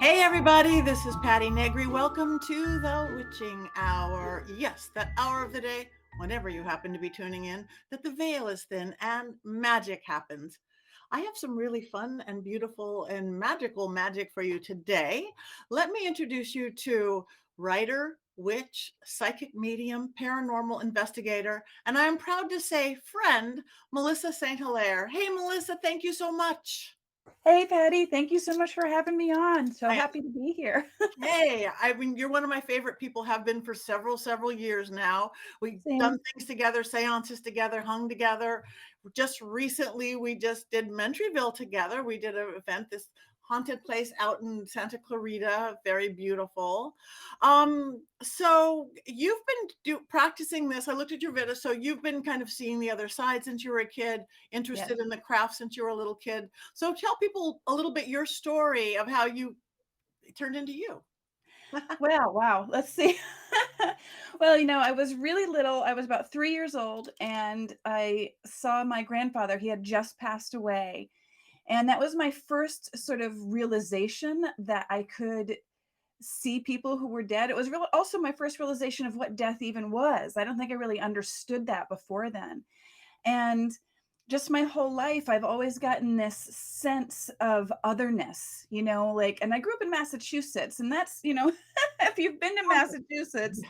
Hey everybody, this is Patti Negri. Welcome to the Witching Hour. Yes, that hour of the day, whenever you happen to be tuning in, that the veil is thin and magic happens. I have some really fun and beautiful and magical magic for you today. Let me introduce you to writer, witch, psychic medium, paranormal investigator, and I am proud to say friend, Melissa St. Hilaire. Hey Melissa, thank you so much. Hey, Patty. Thank you so much for having me on. So I happy to be here. Hey, I mean, you're one of my favorite people, have been for several years now. We've done Same. things together, seances together, hung together. Just recently, we just did Mentryville together. We did an event, this haunted place out in Santa Clarita, very beautiful. So you've been practicing this. I looked at your video. So you've been kind of seeing the other side since you were a kid, Yes. interested in the craft since you were a little kid. So tell people a little bit your story of how you it turned into you. Well, wow. Let's see. Well, I was really little. I was about 3 years old, and I saw my grandfather. He had just passed away. And that was my first sort of realization that I could see people who were dead. It was also my first realization of what death even was. I don't think I really understood that before then. And just my whole life, I've always gotten this sense of otherness, like, and I grew up in Massachusetts, and that's, if you've been to Massachusetts,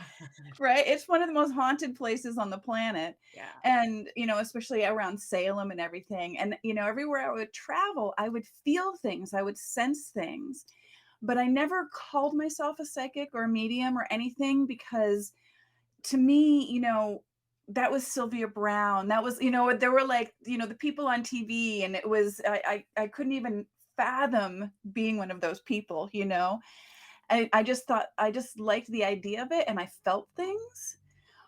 right, it's one of the most haunted places on the planet. Yeah. And, especially around Salem and everything. And, everywhere I would travel, I would feel things, I would sense things. But I never called myself a psychic or a medium or anything because to me, that was Sylvia Brown. That was, there were like, the people on TV, and it was I couldn't even fathom being one of those people. I just thought I just liked the idea of it and I felt things.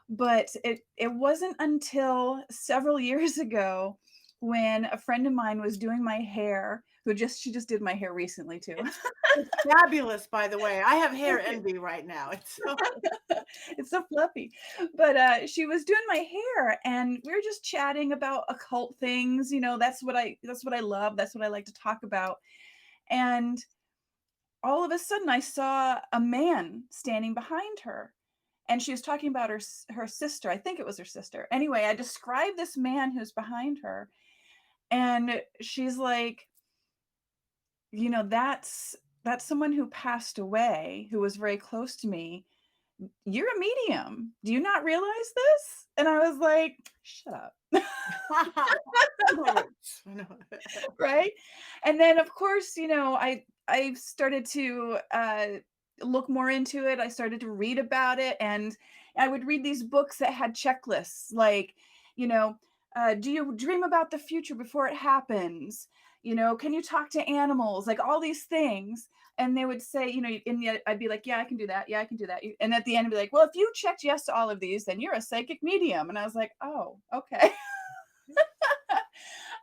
But it wasn't until several years ago when a friend of mine was doing my hair, she just did my hair recently too. It's fabulous, by the way. I have hair Thank you. envy right now. It's so It's so fluffy. But, she was doing my hair, and we were just chatting about occult things, that's what I love, that's what I like to talk about, and all of a sudden, I saw a man standing behind her, and she was talking about her sister. I think it was her sister. Anyway, I described this man who's behind her, and she's like, "That's someone who passed away, who was very close to me. You're a medium. Do you not realize this?" And I was like, "Shut up." I know. Right? And then, of course, I started to, look more into it. I started to read about it, and I would read these books that had checklists like, you know, "Do you dream about the future before it happens?" "Can you talk to animals?" Like, all these things, and they would say, and yet I'd be like, "Yeah, I can do that. Yeah, I can do that." And at the end, I'd be like, "Well, if you checked yes to all of these, then you're a psychic medium." And I was like, "Oh, okay."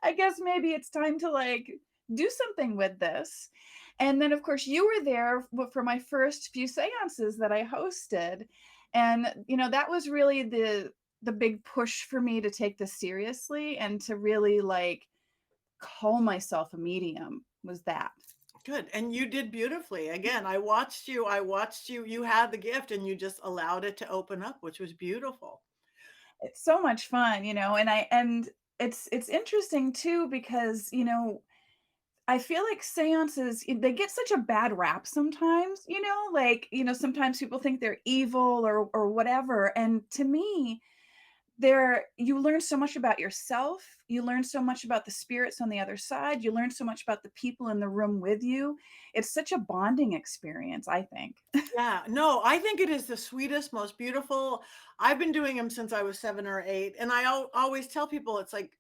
I guess maybe it's time to like do something with this. And then, of course, you were there for my first few seances that I hosted. And, that was really the big push for me to take this seriously and to really like call myself a medium was that. Good, and you did beautifully. Again, I watched you, you had the gift and you just allowed it to open up, which was beautiful. It's so much fun, and it's interesting too because, I feel like seances, they get such a bad rap sometimes, like, sometimes people think they're evil or whatever. And to me, you learn so much about yourself. You learn so much about the spirits on the other side. You learn so much about the people in the room with you. It's such a bonding experience, I think. Yeah, no, I think it is the sweetest, most beautiful. I've been doing them since I was 7 or 8, and I always tell people it's like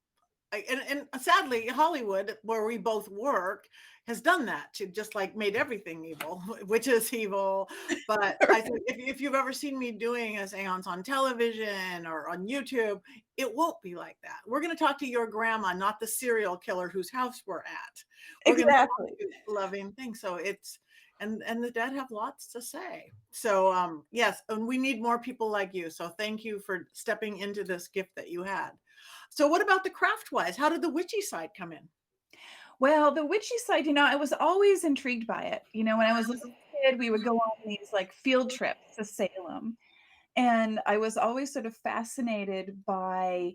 and sadly, Hollywood, where we both work, has done that to just like made everything evil, which is evil. But I think if you've ever seen me doing a seance on television or on YouTube, it won't be like that. We're going to talk to your grandma, not the serial killer whose house we're at. We're going to talk Exactly. to loving things. So it's and the dead have lots to say. So yes, and we need more people like you. So thank you for stepping into this gift that you had. So what about the craft wise? How did the witchy side come in? Well, the witchy side, I was always intrigued by it. When I was a little kid, we would go on these like field trips to Salem. And I was always sort of fascinated by,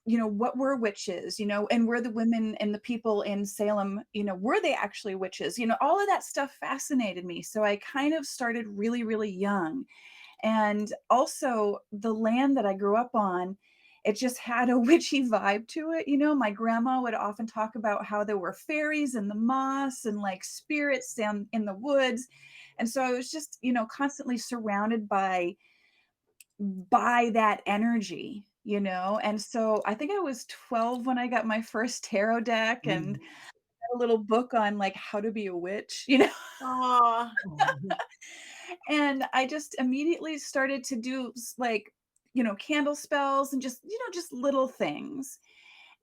what were witches, and were the women and the people in Salem, were they actually witches? All of that stuff fascinated me. So I kind of started really, really young. And also the land that I grew up on, it just had a witchy vibe to it. My grandma would often talk about how there were fairies in the moss and like spirits down in the woods. And so I was just, constantly surrounded by that energy. And so I think I was 12 when I got my first tarot deck and a little book on like how to be a witch. Oh, And I just immediately started to do like, candle spells and just little things.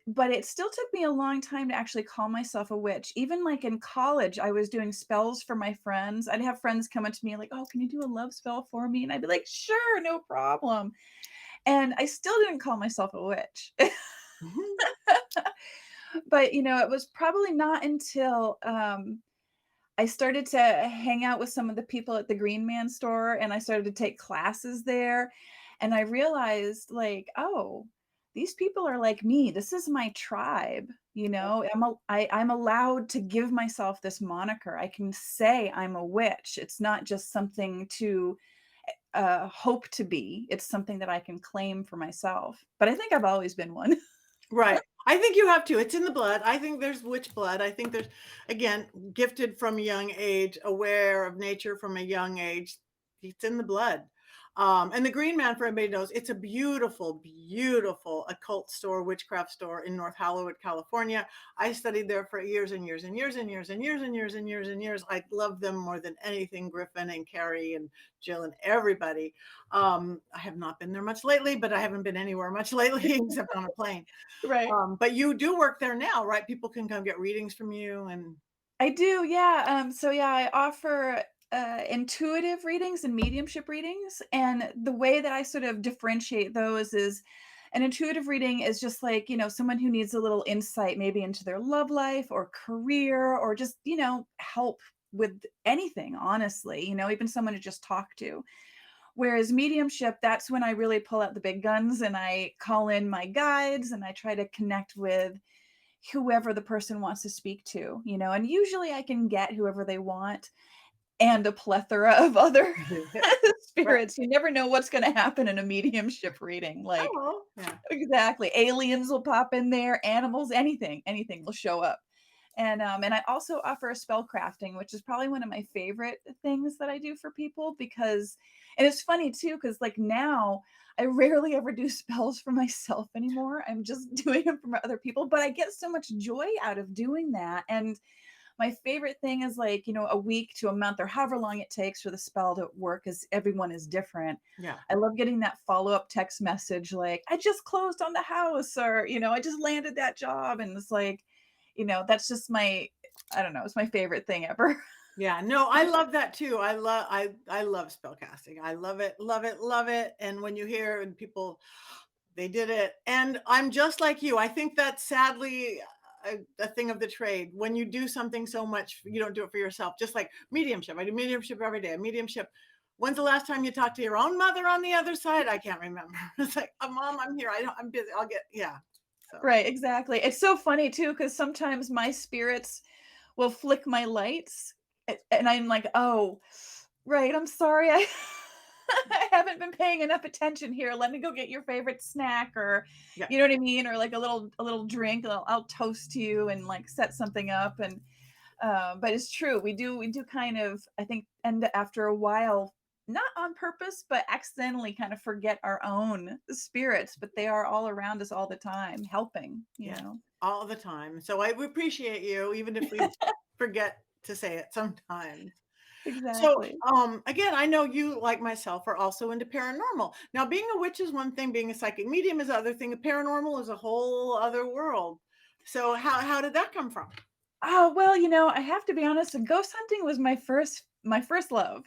But it still took me a long time to actually call myself a witch. Even like in college, I was doing spells for my friends. I'd have friends come up to me like, "Oh, can you do a love spell for me?" And I'd be like, "Sure, no problem." And I still didn't call myself a witch. But, it was probably not until I started to hang out with some of the people at the Green Man store, and I started to take classes there, and I realized, like, "Oh, these people are like me. This is my tribe." I'm allowed to give myself this moniker. I can say I'm a witch. It's not just something to, hope to be. It's something that I can claim for myself. But I think I've always been one. right. I think you have to. It's in the blood. I think there's witch blood. I think there's, again, gifted from a young age, aware of nature from a young age. It's in the blood. And the Green Man, for everybody knows, it's a beautiful, beautiful occult store, witchcraft store in North Hollywood, California. I studied there for years and years and years and years and years and years and years and years. I love them more than anything, Griffin and Carrie and Jill and everybody. I have not been there much lately, but I haven't been anywhere much lately except on a plane. Right. But you do work there now, right? People can come get readings from you and I do, yeah. So yeah, I offer intuitive readings and mediumship readings. And the way that I sort of differentiate those is an intuitive reading is just like, someone who needs a little insight maybe into their love life or career or just, help with anything, honestly, even someone to just talk to. Whereas mediumship, that's when I really pull out the big guns and I call in my guides and I try to connect with whoever the person wants to speak to, and usually I can get whoever they want and a plethora of other right. spirits. You never know what's going to happen in a mediumship reading. Like, Oh, yeah. exactly. Aliens will pop in there, animals, anything will show up. And I also offer spell crafting, which is probably one of my favorite things that I do for people because, and it's funny too, because like now I rarely ever do spells for myself anymore. I'm just doing them for other people, but I get so much joy out of doing that. And my favorite thing is like, a week to a month or however long it takes for the spell to work because everyone is different. Yeah. I love getting that follow-up text message like, I just closed on the house or, I just landed that job. And it's like, that's just I don't know, it's my favorite thing ever. Yeah, no, I love that too. I love spell casting. I love it, love it, love it. And when you hear and people they did it. And I'm just like you. I think that's sadly a thing of the trade. When you do something so much, you don't do it for yourself. Just like mediumship. I do mediumship every day. Mediumship. When's the last time you talked to your own mother on the other side? I can't remember. It's like, Mom, I'm here. I'm busy. I'll get, yeah. So, Right, exactly. It's so funny too, because sometimes my spirits will flick my lights, and I'm like, "Oh, right, I'm sorry, I I haven't been paying enough attention here. Let me go get your favorite snack," or yeah. you know what I mean? Or like a little drink, I'll toast you and, like, set something up, and, but it's true, we do kind of, I think, end after a while, not on purpose, but accidentally kind of forget our own spirits, but they are all around us all the time helping, you Yeah. know? All the time. So we appreciate you, even if we forget to say it sometimes. So, Exactly. again, I know you, like myself, are also into paranormal. Now, being a witch is one thing, being a psychic medium is the other thing. A paranormal is a whole other world. So, how did that come from? Oh, well, I have to be honest, ghost hunting was my first love,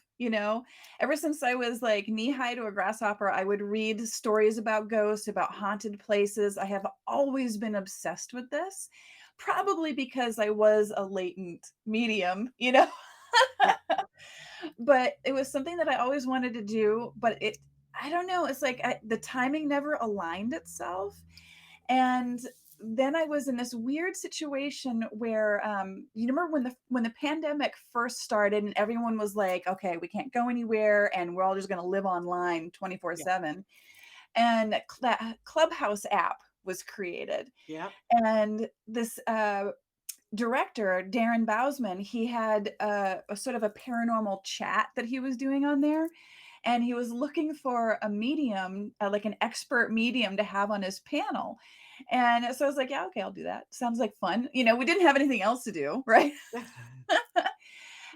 Ever since I was like knee high to a grasshopper, I would read stories about ghosts, about haunted places. I have always been obsessed with this. probably because I was a latent medium, you know? Yeah. But it was something that I always wanted to do, but I don't know, it's like the timing never aligned itself. And then I was in this weird situation where you remember when the pandemic first started and everyone was like, okay, we can't go anywhere and we're all just going to live online Yeah. 24/7. And Clubhouse app was created. Yep. And this director, Darren Bousman, he had a sort of a paranormal chat that he was doing on there. And he was looking for a medium, like an expert medium to have on his panel. And so I was like, yeah, okay, I'll do that. Sounds like fun. You know, we didn't have anything else to do, right? Yeah.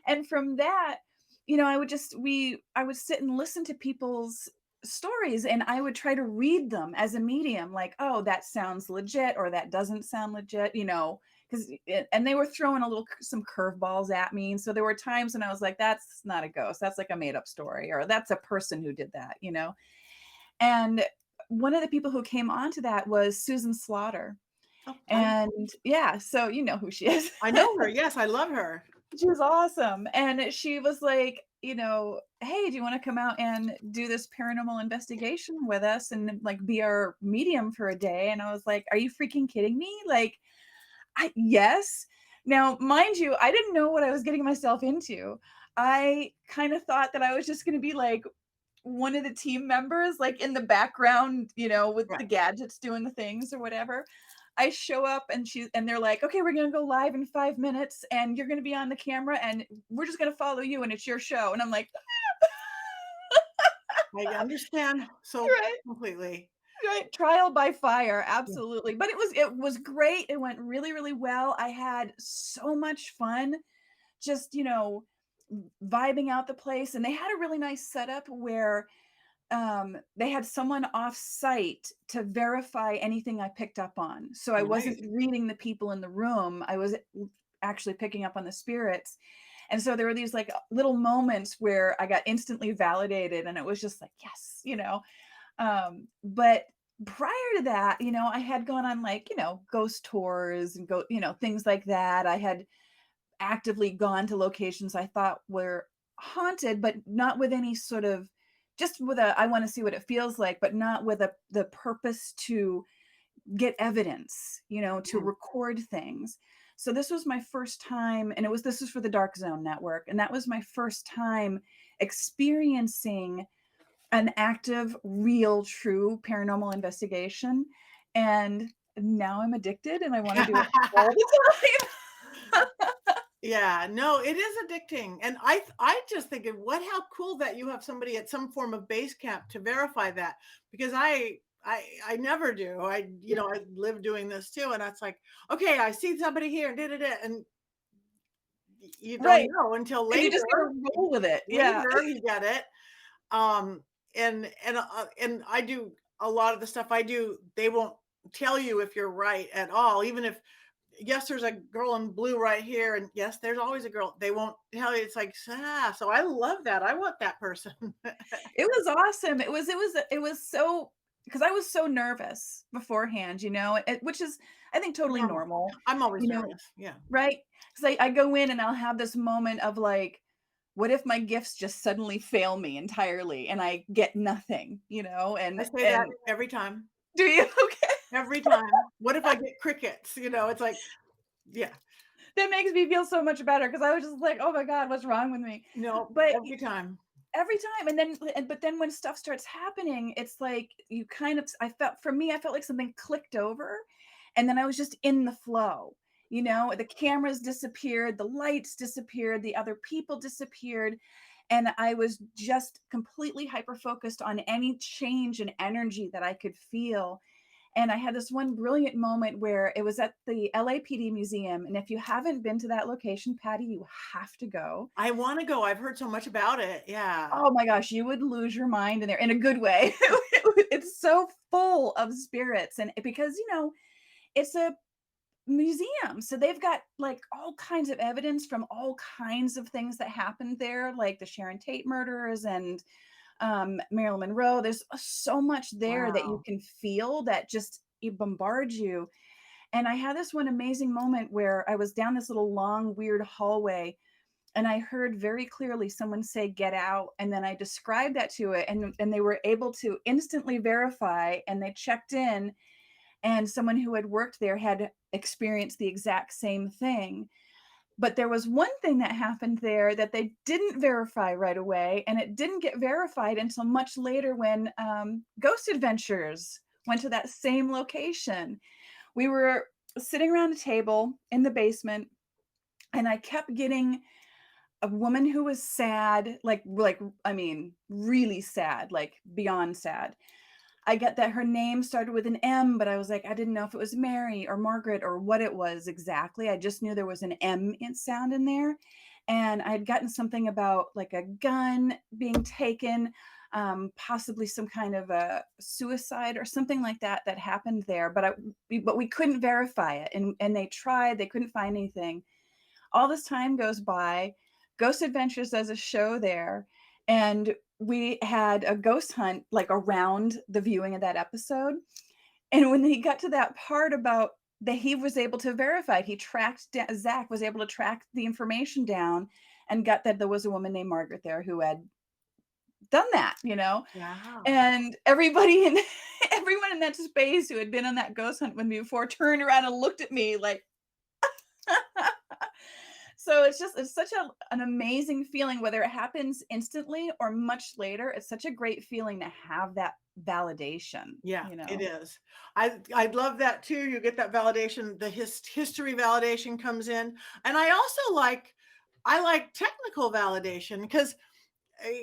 And from that, you know, I would sit and listen to people's stories and I would try to read them as a medium, like, oh, that sounds legit or that doesn't sound legit, you know, because and they were throwing some curveballs at me. And so there were times when I was like, that's not a ghost, that's like a made up story, or that's a person who did that, you know. And one of the people who came onto that was Susan Slaughter. Oh, And yeah, so you know who she is. I know her. Yes, I love her. She was awesome. And she was like, you know, hey, do you want to come out and do this paranormal investigation with us and like be our medium for a day? And I was like, are you freaking kidding me? Like, yes. Now, mind you, I didn't know what I was getting myself into. I kind of thought that I was just going to be like one of the team members, like in the background, you know, with the Right. gadgets doing the things or whatever. I show up and they're like, okay, we're gonna go live in 5 minutes and you're gonna be on the camera and we're just gonna follow you and it's your show. And I'm like, I understand so right, completely. right, trial by fire, Yeah. absolutely. But it was great. It went really, really well. I had so much fun, just vibing out the place. And they had a really nice setup where they had someone off site to verify anything I picked up on. So I Nice. wasn't reading the people in the room. I was actually picking up on the spirits. And so there were these like little moments where I got instantly validated and it was just like, yes, you know. But prior to that, you know, I had gone on like, you know, ghost tours and things like that. I had actively gone to locations I thought were haunted, but not with any sort of just with a I want to see what it feels like, but not with the purpose to get evidence, you know, to Mhm. record things. So this was my first time, and this was for the Dark Zone Network, and that was my first time experiencing an active, real, true paranormal investigation. And now I'm addicted and I want to do it all the time. Yeah, no, it is addicting, and I just thinking, what how cool that you have somebody at some form of base camp to verify that, because I never do. I live doing this too, and it's like, okay, I see somebody here, da da da, and you don't Right. know until And you later. just gotta roll with it. Yeah. Later, you get it. Um, and I do a lot of the stuff I do. They won't tell you if you're right at all, even if yes, there's a girl in blue right here, and yes, there's always a girl. They won't tell you. It's like, ah, so I love that. I want that person. It was awesome. It was so because I was so nervous beforehand, you know, which is, I think, totally Normal. normal, I'm always you know, nervous. Yeah. right? Because I go in and I'll have this moment of like, what if my gifts just suddenly fail me entirely and I get nothing, you know? I And say that and every time. do you? Okay. Every time. What if I get crickets? It's like, yeah, That makes me feel so much better because I was just like, oh my God, what's wrong with me? no, But every time. every time, but then when stuff starts happening, it's like you kind of I felt like something clicked over, and then I was just in the flow. You know, the cameras disappeared, the lights disappeared, the other people disappeared, and I was just completely hyper focused on any change in energy that I could feel. And I had this one brilliant moment where it was at the LAPD museum, and if you haven't been to that location, Patty, you have to go. I want to go. I've heard so much about it. Yeah. Oh my gosh, you would lose your mind in there in a good way. It's so full of spirits, and because, it's a museum, so they've got, like, all kinds of evidence from all kinds of things that happened there, like the Sharon Tate murders and, Marilyn Monroe. There's so much there that you Wow. can feel that just it bombards you, And I had this one amazing moment where I was down this little long, weird hallway, and I heard very clearly someone say, "Get out." And then I described that to it, and they were able to instantly verify, and they checked in, and someone who had worked there had experienced the exact same thing. But there was one thing that happened there that they didn't verify right away, and it didn't get verified until much later when Ghost Adventures went to that same location. We were sitting around a table in the basement, and I kept getting a woman who was sad, like I mean, really sad, like beyond sad. I get that her name started with an M, but I was like, I didn't know if it was Mary or Margaret or what it was exactly. I just knew there was an M in sound in there. And I had gotten something about like a gun being taken, possibly some kind of a suicide or something like that that happened there. But we couldn't verify it, and they tried. They couldn't find anything. All this time goes by. Ghost Adventures does a show there, and we had a ghost hunt like around the viewing of that episode. And when he got to that part about that, he was able to verify it. He tracked Zach was able to track the information down and got that there was a woman named Margaret there who had done that, you know. Wow. And everybody in everyone in that space who had been on that ghost hunt with me before turned around and looked at me like so it's such an amazing feeling, whether it happens instantly or much later. It's such a great feeling to have that validation, Yeah, you it know. is. I love that too. You get that validation, the history validation comes in. And I like technical validation because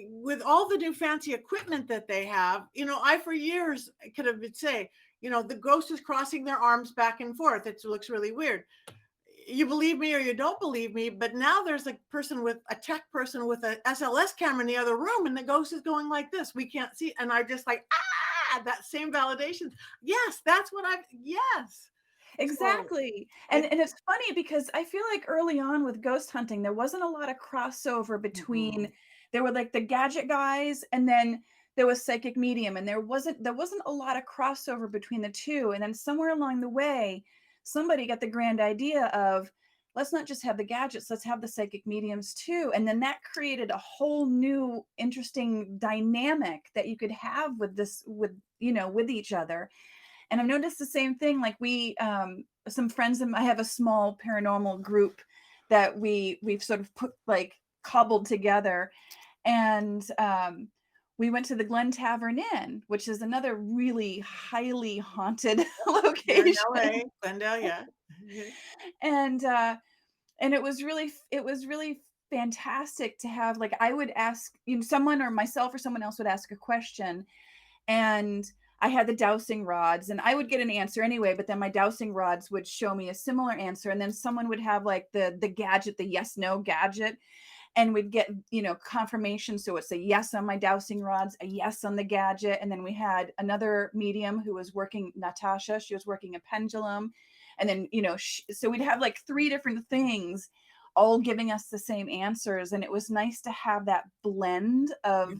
with all the new fancy equipment that they have, I for years could have been say, the ghost is crossing their arms back and forth. It looks really weird. You believe me or you don't believe me, but now there's a tech person with a SLS camera in the other room, and the ghost is going like this. We can't see, and I just like that same validation. Yes, that's what yes. So Exactly. it. And it's funny because I feel like early on with ghost hunting, there wasn't a lot of crossover Mhm. between there were like the gadget guys and then there was psychic medium, and there wasn't a lot of crossover between the two. And then somewhere along the way, somebody got the grand idea of let's not just have the gadgets, let's have the psychic mediums too. And then that created a whole new interesting dynamic that you could have with this with each other. And I've noticed the same thing. Like some friends I have a small paranormal group that we've sort of put like cobbled together, and we went to the Glen Tavern Inn, which is another really highly haunted Here in location. LA, Glendale, yeah. Mhm. And it was really fantastic to have, like, I would ask, someone or myself or someone else would ask a question, and I had the dowsing rods, and I would get an answer anyway, but then my dowsing rods would show me a similar answer, and then someone would have like the gadget, the yes no gadget, and we'd get confirmation. So it's a yes on my dowsing rods, a yes on the gadget, and then we had another medium who was working, Natasha. She was working a pendulum, and then so we'd have like three different things all giving us the same answers, and it was nice to have that blend of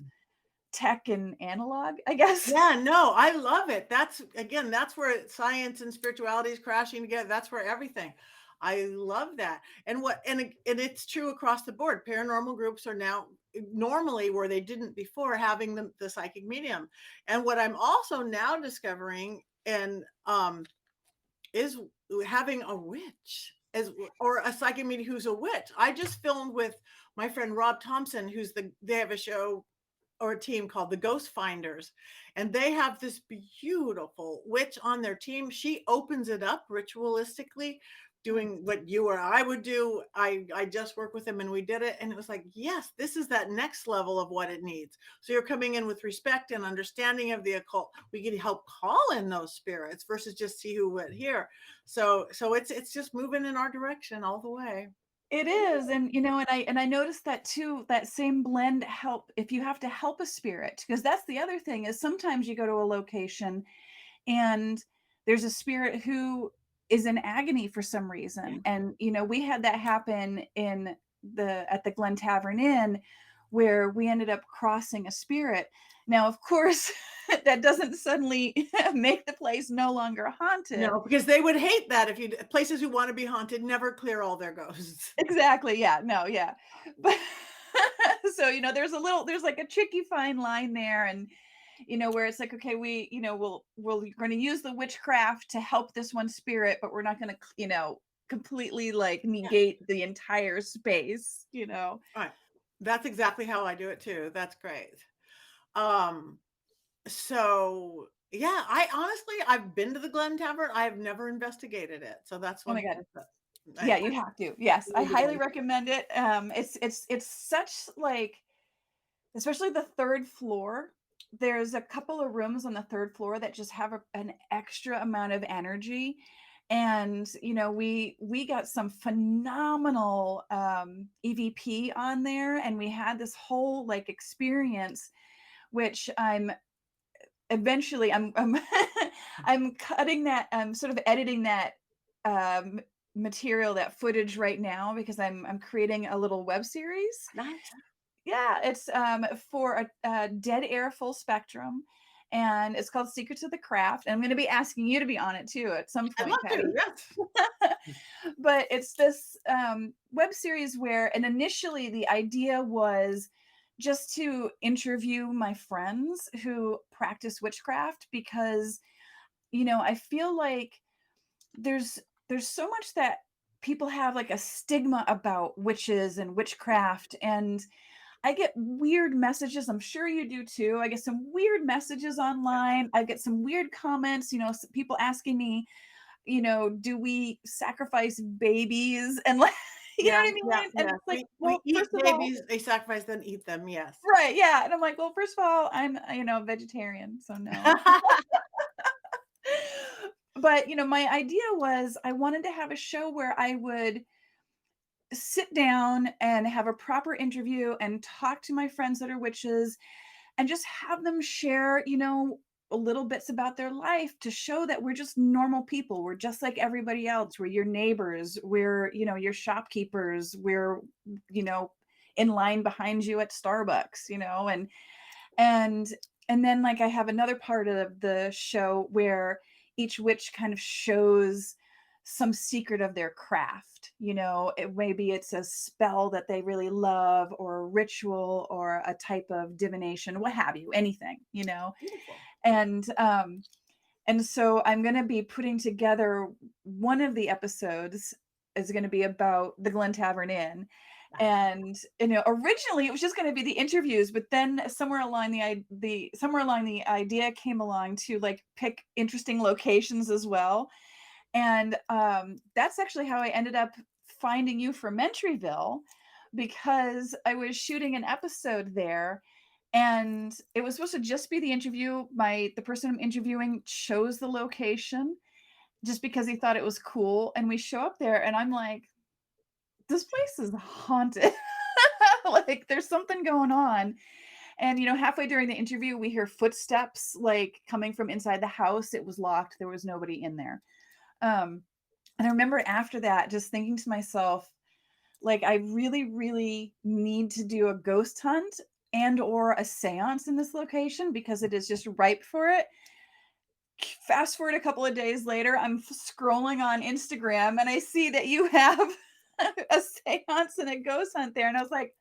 tech and analog, I guess. Yeah, no, I love it. That's where science and spirituality is crashing together. That's where everything. I love that. And it's true across the board. Paranormal groups are now normally where they didn't before having the psychic medium. And what I'm also now discovering and is having a witch as or a psychic medium who's a witch. I just filmed with my friend Rob Thompson, they have a show or a team called the Ghost Finders, and they have this beautiful witch on their team. She opens it up ritualistically, doing what you or I would do. I just worked with them and we did it, and it was like, yes, this is that next level of what it needs. So you're coming in with respect and understanding of the occult. We can help call in those spirits versus just see who went here. So it's just moving in our direction all the way. It is, and and I noticed that too, that same blend help if you have to help a spirit, because that's the other thing is sometimes you go to a location and there's a spirit who is in agony for some Yeah. reason. And we had that happen at the Glen Tavern Inn, where we ended up crossing a spirit. Now, of course, that doesn't suddenly make the place no longer haunted. No, because they would hate that if you places who wanna be haunted never clear all their ghosts. Exactly, yeah, no, yeah. But so, there's like a tricky fine line there, and where it's like, okay, we're going to use the witchcraft to help this one spirit, but we're not going to, completely like Yeah, negate the entire space. right. That's exactly how I do it too. That's great. Um, so yeah, I've been to the Glen Tavern. I have never investigated it. So that's Oh my one god. place that Yeah, I you have to. Yes, I need to highly go. recommend it. It's such like, especially the third floor. There's a couple of rooms on the third floor that just have an extra amount of energy. And we got some phenomenal EVP on there, and we had this whole like experience, which I'm I'm cutting that, sort of editing that um material, that footage right now, because I'm creating a little web series. Nice. Yeah, it's for a dead air full spectrum, and it's called Secrets of the Craft. And I'm going to be asking you to be on it too at some I'd point, love to. Patty. Yes. But it's this web series where, and initially the idea was just to interview my friends who practice witchcraft, because I feel like there's there's so much that people have like a stigma about witches and witchcraft, and I get weird messages. I'm sure you do too. I get some weird messages online. I get some weird comments, people asking me, do we sacrifice babies? And like, you know Yeah, what I yeah, mean? And yeah. it's like, We well, eat first of all, babies, they sacrifice, then eat them. Yes. right, yeah. And I'm like, well, first of all, I'm, vegetarian, so no. But, my idea was I wanted to have a show where I would sit down and have a proper interview and talk to my friends that are witches, and just have them share, little bits about their life, to show that we're just normal people. We're just like everybody else. We're your neighbors. We're, your shopkeepers. We're, you know, in line behind you at Starbucks, and and then like I have another part of the show where each witch kind of shows some secret of their craft. Maybe it's a spell that they really love, or a ritual, or a type of divination, what have you, anything, Beautiful. and so I'm going to be putting together, one of the episodes is going to be about the Glen Tavern Inn. Nice. And originally it was just going to be the interviews, but then somewhere along the idea came along to like pick interesting locations as well. And that's actually how I ended up finding you for Mentryville, because I was shooting an episode there, and it was supposed to just be the interview. The person I'm interviewing chose the location just because he thought it was cool. And we show up there, and I'm like, this place is haunted. Like there's something going on. And halfway during the interview, we hear footsteps like coming from inside the house. It was locked. There was nobody in there. Um, and I remember after that just thinking to myself, like, I really, really need to do a ghost hunt and or a seance in this location, because it is just ripe for it. Fast forward a couple of days later, I'm scrolling on Instagram and I see that you have a seance and a ghost hunt there. And I was like,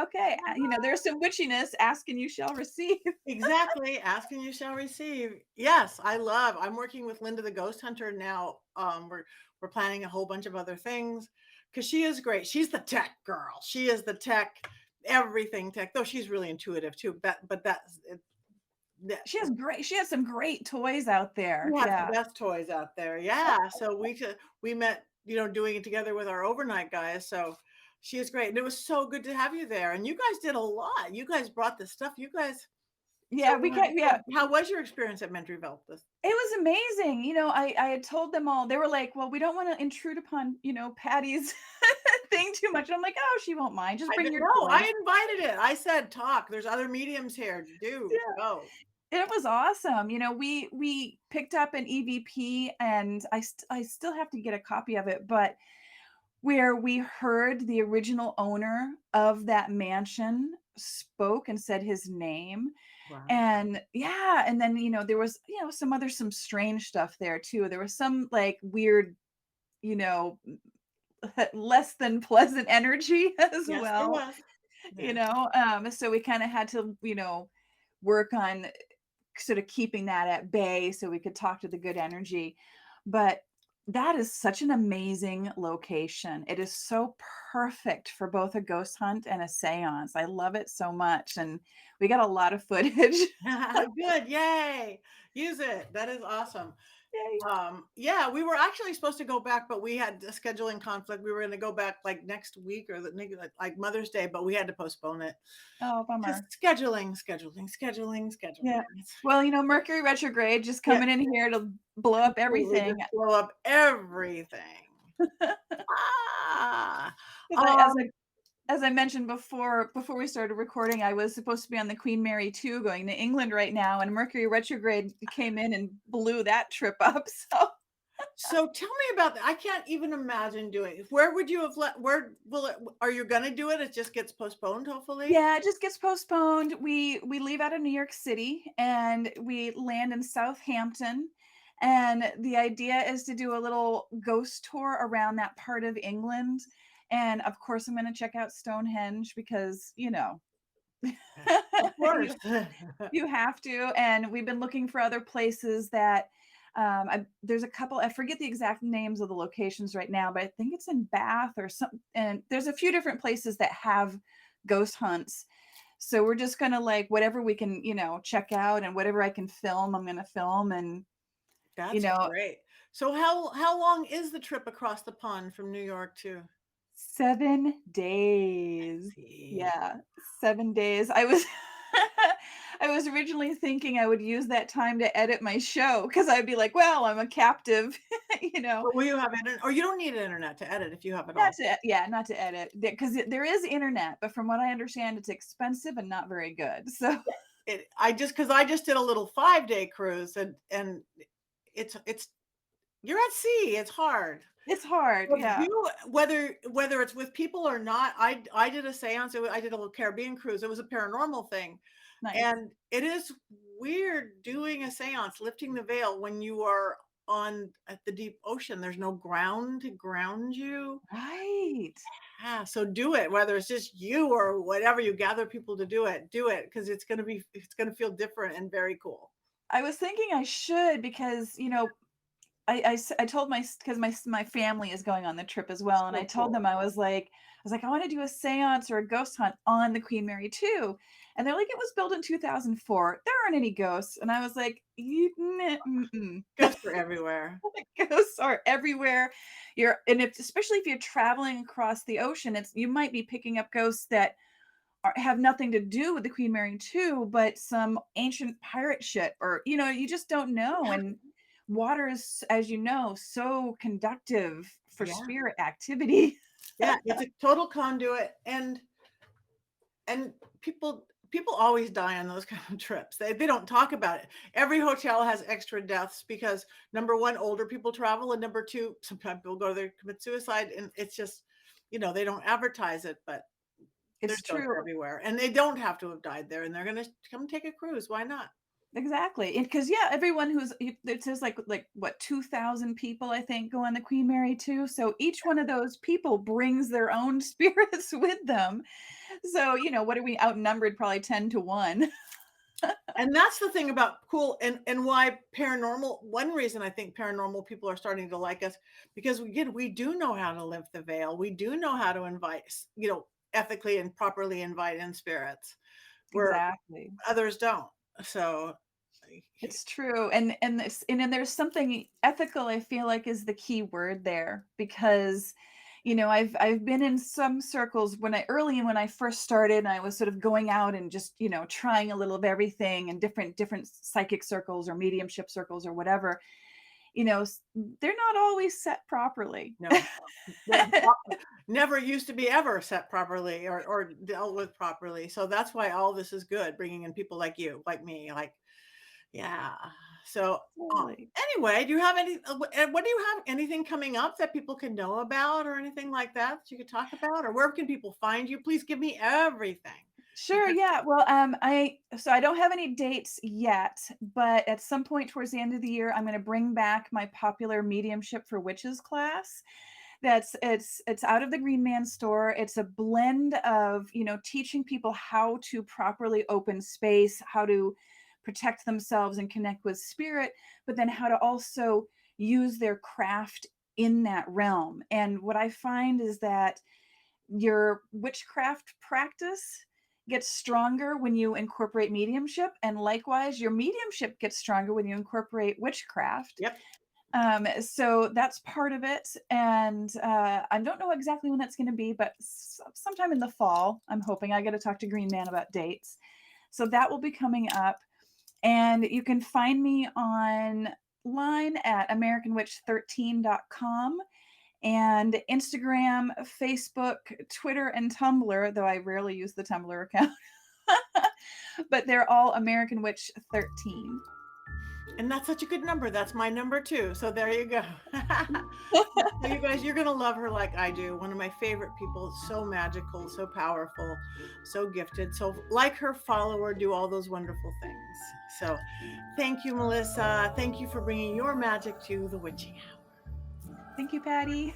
okay, there's some witchiness. Ask and you shall receive. Exactly. Ask and you shall receive. I'm working with Linda the Ghost Hunter now. We're planning a whole bunch of other things because she is great. She's the tech girl. She is the tech, everything tech, though she's really intuitive too. But that's it, that, She has some great toys out there. we have the Yeah. best toys out there. Yeah. So we met, doing it together with our overnight guys. So she is great. And it was so good to have you there. And you guys did a lot. You guys brought the stuff. You guys so, Yeah, we can, yeah. how was your experience at Mentryville? It was amazing. I had told them all. They were like, "Well, we don't want to intrude upon, Patty's thing too much." I'm like, "Oh, she won't mind. Just bring your No, I toys." invited it. I said, "Talk. There's other mediums here. Do Yeah. go." It was awesome. We picked up an EVP, and I still have to get a copy of it, but where we heard the original owner of that mansion spoke and said his name. Wow. And yeah, and then, there was, some strange stuff there too. There was some like weird, you know, less than pleasant energy as Yes, there well, was. Yes. so we kind of had to, work on sort of keeping that at bay so we could talk to the good energy. But that is such an amazing location. It is so perfect for both a ghost hunt and a seance. I love it so much. And we got a lot of footage. Good. Yay. Use it. That is awesome. Yay. Yeah, we were actually supposed to go back, but we had a scheduling conflict. We were going to go back like next week or like Mother's Day, but we had to postpone it. Oh, Just bummer. scheduling. Yeah. Well, Mercury retrograde just Yeah, coming in here to blow up completely everything. just blow up everything. Ah, 'Cause um, as I mentioned before we started recording, I was supposed to be on the Queen Mary 2 going to England right now, and Mercury retrograde came in and blew that trip up. So so tell me about that. I can't even imagine doing it. Where would you have where will it, are you going to do it? It just gets postponed, hopefully. yeah, it just gets postponed. We leave out of New York City and we land in Southampton. And the idea is to do a little ghost tour around that part of England. And of course, I'm going to check out Stonehenge because, Of course. you You have to, and we've been looking for other places that, there's a couple, I forget the exact names of the locations right now, but I think it's in Bath or something, and there's a few different places that have ghost hunts. So we're just gonna like whatever we can, check out and whatever I can film, I'm gonna film and, you That's know, great. So how long is the trip across the pond from New York to? 7 days. See. Yeah, 7 days. I was I was originally thinking I would use that time to edit my show because 'cause I'd be like, "Well, I'm a captive," you know? But will you have internet? Or you don't need internet to edit if you have it Not all. to yeah, not to edit, because there is internet, but from what I understand, it's expensive and not very good, so Because I just did a little 5-day cruise, and it's you're at sea. It's hard. it's hard, But yeah. whether it's with people or not, I did a seance. I did a little Caribbean cruise. It was a paranormal thing, Nice. and it is weird doing a seance, lifting the veil when you are on at the deep ocean. There's no ground to ground you. Right. Yeah, so do it, whether it's just you or whatever. You gather people to do it because it's gonna feel different and very cool. I was thinking I should because, I told because my family is going on the trip as well, and I So told them cool. I want to do a seance or a ghost hunt on the Queen Mary 2, and they're like, it was built in 2004. There aren't any ghosts, and I was like, mm-mm. Ghosts are everywhere. Ghosts are everywhere. Especially if you're traveling across the ocean, you might be picking up ghosts that have nothing to do with the Queen Mary 2, but some ancient pirate shit, or you just don't know. Yeah, And water is, as you know, so conductive for yeah, spirit activity. yeah, it's a total conduit, and people always die on those kind of trips. They don't talk about it. Every hotel has extra deaths because number one, older people travel, and number two, sometimes people go there commit suicide, and it's just, they don't advertise it, but It's there's ghosts true. everywhere, and they don't have to have died there, and they're gonna come take a cruise. Why not? Exactly. Because yeah, everyone it says like what 2,000 people I think go on the Queen Mary 2. So each one of those people brings their own spirits with them. So, what are we outnumbered probably 10 to 1. And that's the thing about cool, and why paranormal, one reason I think paranormal people are starting to like us, because we do know how to lift the veil. We do know how to invite, ethically and properly invite in spirits where Exactly. others don't. So It's true, and then there's something ethical, I feel like is the key word there because, I've been in some circles when I first started and I was sort of going out and just, trying a little of everything and different psychic circles or mediumship circles or whatever, they're not always set properly. no, they're never used to be ever set properly or dealt with properly. So that's why all this is good, bringing in people like you, like me, like. Yeah. So, Totally. anyway, do you have what do you have anything coming up that people can know about or anything like that that you could talk about? Or where can people find you? Please give me everything. Sure, yeah. Well, I don't have any dates yet, but at some point towards the end of the year, I'm going to bring back my popular mediumship for witches class. It's out of the Green Man store. It's a blend of, teaching people how to properly open space, how to protect themselves and connect with spirit, but then how to also use their craft in that realm. And what I find is that your witchcraft practice gets stronger when you incorporate mediumship, and likewise your mediumship gets stronger when you incorporate witchcraft. Yep. So that's part of it, and I don't know exactly when that's going to be, but sometime in the fall. I'm hoping. I got to talk to Green Man about dates, so that will be coming up. And you can find me online at americanwitch13.com, and Instagram, Facebook, Twitter, and Tumblr, though I rarely use the Tumblr account. But they're all American Witch 13. And that's such a good number. That's my number too. So there you go. So you guys, you're going to love her like I do. One of my favorite people, so magical, so powerful, so gifted. So like her, follow her, do all those wonderful things. So thank you, Melissa. Thank you for bringing your magic to the witching hour. Thank you, Patti.